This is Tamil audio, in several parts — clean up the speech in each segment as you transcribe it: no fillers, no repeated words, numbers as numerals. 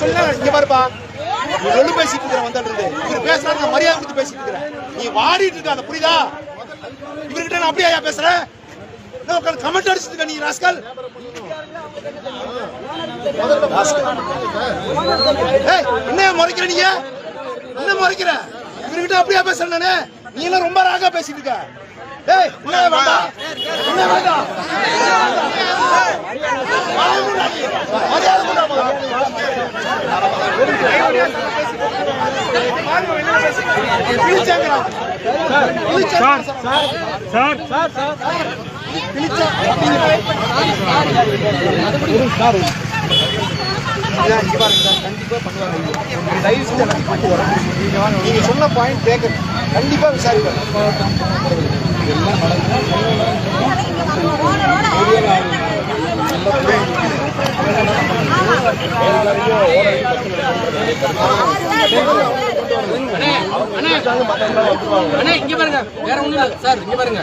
இங்க பாருப்பா, நீ ஒண்ணு பேசிட்டு இருக்கிற வந்துடுறது. இவர் பேசுறாரு, நான் மரியாதை கொடுத்து பேசிட்டு இருக்கிறேன். நீ வாடிட்டு இருக்க, அந்த புரியுதா? இவர்கிட்ட நான் அப்படியே பேசுறேன். கமெண்ட் அடிச்சுட்டு இருக்க நீ ராஸ்கல். என்ன முறைக்கிற நீங்க? என்ன முறைக்கிற? இவர்கிட்ட அப்படியே பேசுறேன் நானு. நீ எல்லாம் ரொம்ப ராகா பேசிட்டு இருக்க. ஏய், என்ன வேண்டாம், என்ன வேண்டாம், நீங்க சொன்ன பாயிண்ட் கேட்க கண்டிப்பா விசாரிப்பேன். இங்க பாருங்க, வேற ஒண்ணும் இல்ல சார். இங்க பாருங்க,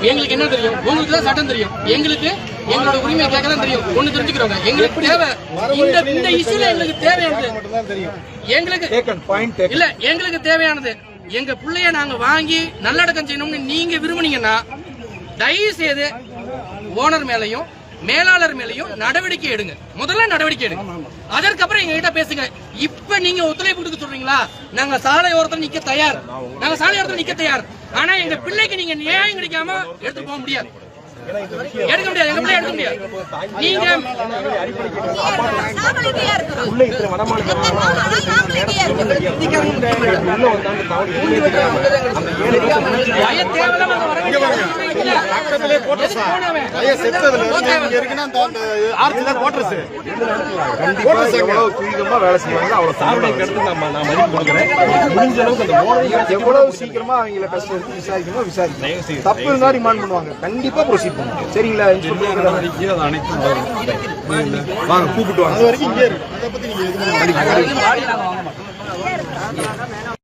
எங்களுக்கு என்ன தெரியும்? உங்களுக்கு தான் சட்டம் தெரியும். எங்களுக்கு எங்களோட உரிமை கேட்க தான் தெரியும். ஒண்ணு தெரிஞ்சுக்கிறோங்க, எங்களுக்கு தேவை இந்த இஷ்யூல எங்களுக்கு தேவையானது. எங்களுக்கு இல்ல, எங்களுக்கு தேவையானது எங்க பிள்ளைய நாங்க வாங்கி நல்லடக்கம் செய்யணும்னு நீங்க விரும்புனீங்கன்னா தயவு செய்து ஓனர் மேலையும் மேலாளர் மேலையும் நடவடிக்கை எடுங்க. முதல்ல நடவடிக்கை எடுங்க, அதற்கப்புறம் எங்க கிட்ட பேசுங்க. இப்ப நீங்க ஒத்துழைப்பு கொடுக்க சொல்றீங்களா? நாங்க சாலையோரத்தில் நிக்க தயார், நாங்க சாலையோரத்தில் நிக்க தயார். ஆனா எங்க பிள்ளைக்கு நீங்க நியாயம் கிடைக்காம எடுத்து போக முடியாது, எடுக்க முடியாது. எங்க பிள்ளை எடுக்க முடியாது. நீங்க எவ்வளவு சீக்கிரமா அவங்களை கஷ்டம் எடுத்து விசாரிக்கணும், விசாரிக்கணும். தப்பு இருந்தா ரிமாண்ட் பண்ணுவாங்க, கண்டிப்பா ப்ரொசீட் பண்ணுவாங்க. சரிங்களா? வாங்க, கூப்பிட்டு வாங்க. அது வரைக்கும் இங்கே இருக்கு. அதை பத்தி நீங்க